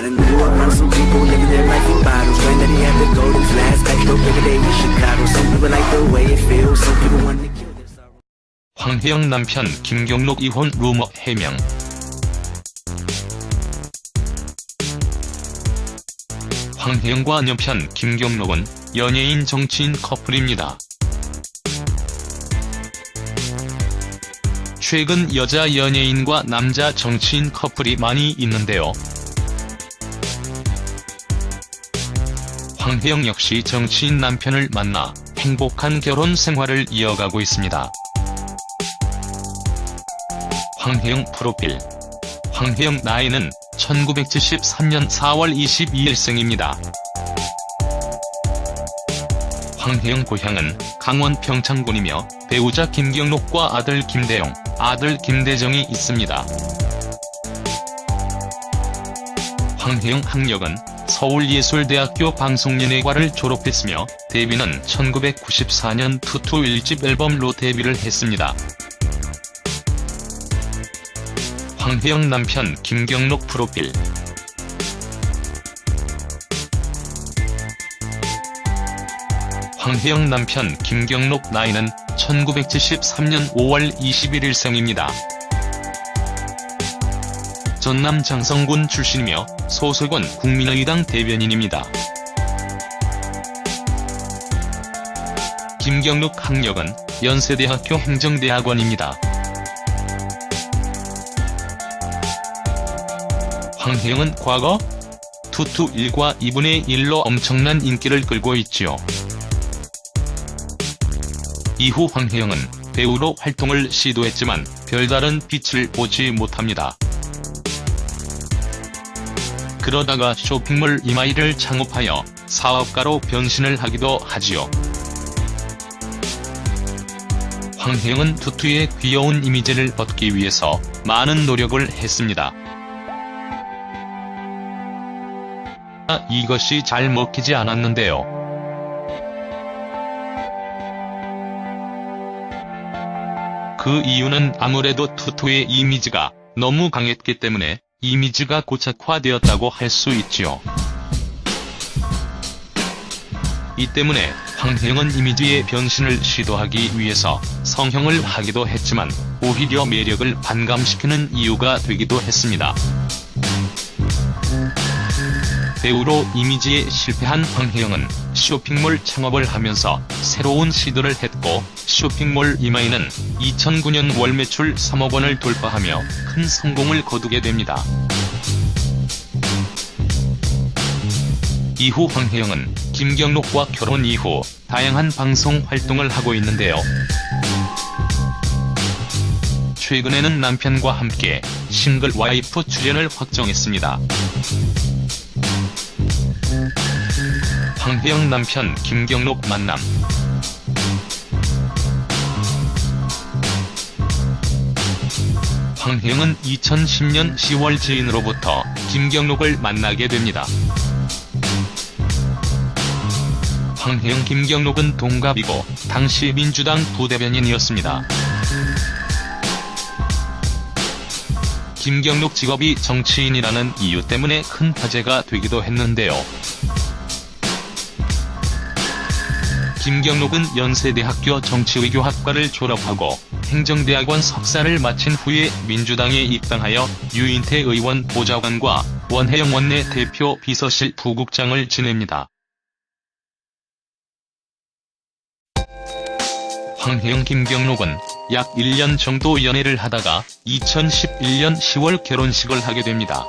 done grew up around some people living their life in bottles. Granddaddy had the golden flask, back door every day in Chicago. Some people like the way it feels, some people want to kill their sorrow. 황혜영 남편 김경록 이혼 루머 해명. 황혜영과 남편 김경록은 연예인 정치인 커플입니다. 최근 여자 연예인과 남자 정치인 커플이 많이 있는데요. 황혜영 역시 정치인 남편을 만나 행복한 결혼 생활을 이어가고 있습니다. 황혜영 프로필. 황혜영 나이는 1973년 4월 22일생입니다. 황혜영 고향은 강원 평창군이며 배우자 김경록과 아들 김대영, 아들 김대정이 있습니다. 황혜영 학력은 서울예술대학교 방송연예과를 졸업했으며 데뷔는 1994년 투투 1집 앨범로 데뷔를 했습니다. 황혜영 남편 김경록 프로필. 황혜영 남편 김경록 나이는 1973년 5월 21일생입니다. 전남 장성군 출신이며 소속은 국민의당 대변인입니다. 김경록 학력은 연세대학교 행정대학원입니다. 황혜영은 과거 투투 1과 2분의 1로 엄청난 인기를 끌고 있지요. 이후 황혜영은 배우로 활동을 시도했지만 별다른 빛을 보지 못합니다. 그러다가 쇼핑몰 이마이를 창업하여 사업가로 변신을 하기도 하지요. 황혜영은 투투의 귀여운 이미지를 벗기 위해서 많은 노력을 했습니다. 이것이 잘 먹히지 않았는데요. 그 이유는 아무래도 투투의 이미지가 너무 강했기 때문에 이미지가 고착화되었다고 할 수 있지요. 이 때문에 황혜영은 이미지의 변신을 시도하기 위해서 성형을 하기도 했지만 오히려 매력을 반감시키는 이유가 되기도 했습니다. 배우로 이미지에 실패한 황혜영은 쇼핑몰 창업을 하면서 새로운 시도를 했고 쇼핑몰 이마이는 2009년 월 매출 3억 원을 돌파하며 큰 성공을 거두게 됩니다. 이후 황혜영은 김경록과 결혼 이후 다양한 방송 활동을 하고 있는데요. 최근에는 남편과 함께 싱글 와이프 출연을 확정했습니다. 황혜영 남편 김경록 만남. 황혜영은 2010년 10월 지인으로부터 김경록을 만나게 됩니다. 황혜영 김경록은 동갑이고 당시 민주당 부대변인이었습니다. 김경록 직업이 정치인이라는 이유 때문에 큰 화제가 되기도 했는데요. 김경록은 연세대학교 정치외교학과를 졸업하고 행정대학원 석사를 마친 후에 민주당에 입당하여 유인태 의원 보좌관과 원혜영 원내대표 비서실 부국장을 지냅니다. 황혜영 김경록은 약 1년 정도 연애를 하다가 2011년 10월 결혼식을 하게 됩니다.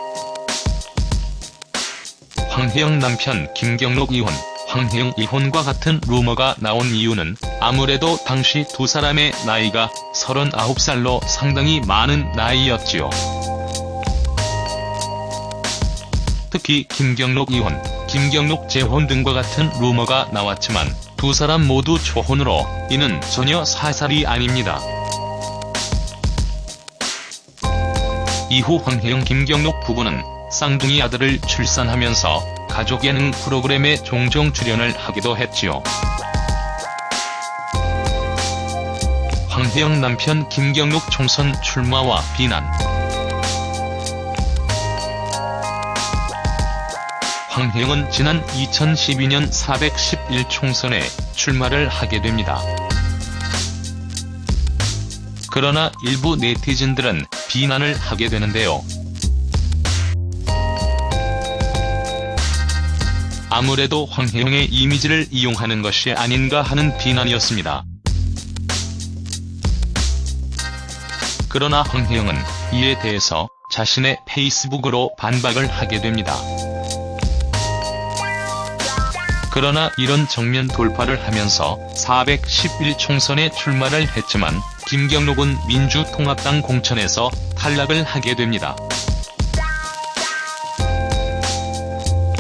황혜영 남편 김경록 이혼. 황혜영 이혼과 같은 루머가 나온 이유는 아무래도 당시 두 사람의 나이가 39살로 상당히 많은 나이였지요. 특히 김경록 이혼, 김경록 재혼 등과 같은 루머가 나왔지만 두 사람 모두 초혼으로 이는 전혀 사실이 아닙니다. 이후 황혜영 김경록 부부는 쌍둥이 아들을 출산하면서 가족 예능 프로그램에 종종 출연을 하기도 했지요. 황혜영 남편 김경록 총선 출마와 비난. 황혜영은 지난 2012년 411 총선에 출마를 하게 됩니다. 그러나 일부 네티즌들은 비난을 하게 되는데요. 아무래도 황혜영의 이미지를 이용하는 것이 아닌가 하는 비난이었습니다. 그러나 황혜영은 이에 대해서 자신의 페이스북으로 반박을 하게 됩니다. 그러나 이런 정면 돌파를 하면서 411 총선에 출마를 했지만 김경록은 민주통합당 공천에서 탈락을 하게 됩니다.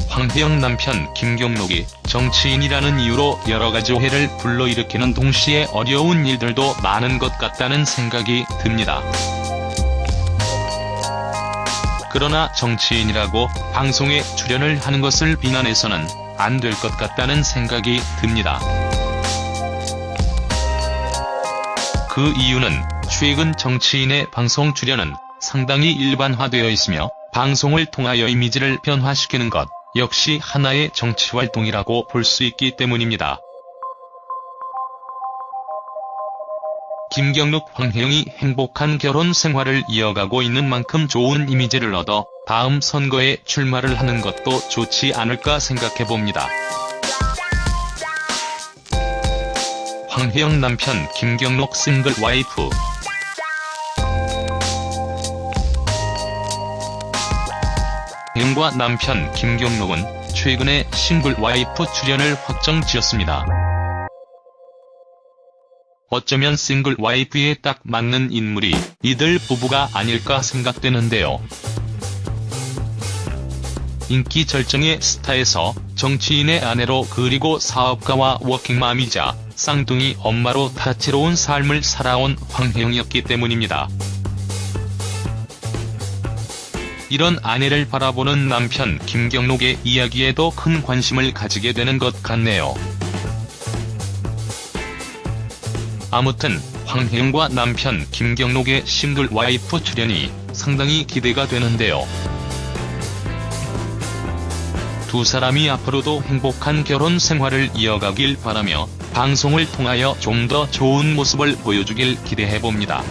황혜영 남편 김경록이 정치인이라는 이유로 여러가지 오해를 불러일으키는 동시에 어려운 일들도 많은 것 같다는 생각이 듭니다. 그러나 정치인이라고 방송에 출연을 하는 것을 비난해서는 안 될 것 같다는 생각이 듭니다. 그 이유는 최근 정치인의 방송 출연은 상당히 일반화되어 있으며 방송을 통하여 이미지를 변화시키는 것 역시 하나의 정치활동이라고 볼 수 있기 때문입니다. 김경록 황혜영이 행복한 결혼 생활을 이어가고 있는 만큼 좋은 이미지를 얻어 다음 선거에 출마를 하는 것도 좋지 않을까 생각해봅니다. 황혜영 남편 김경록 싱글 와이프. 황혜영과 남편 김경록은 최근에 싱글 와이프 출연을 확정지었습니다. 어쩌면 싱글 와이프에 딱 맞는 인물이 이들 부부가 아닐까 생각되는데요. 인기 절정의 스타에서 정치인의 아내로 그리고 사업가와 워킹맘이자 쌍둥이 엄마로 다채로운 삶을 살아온 황혜영이었기 때문입니다. 이런 아내를 바라보는 남편 김경록의 이야기에도 큰 관심을 가지게 되는 것 같네요. 아무튼 황혜영과 남편 김경록의 싱글 와이프 출연이 상당히 기대가 되는데요. 두 사람이 앞으로도 행복한 결혼 생활을 이어가길 바라며 방송을 통하여 좀 더 좋은 모습을 보여주길 기대해봅니다.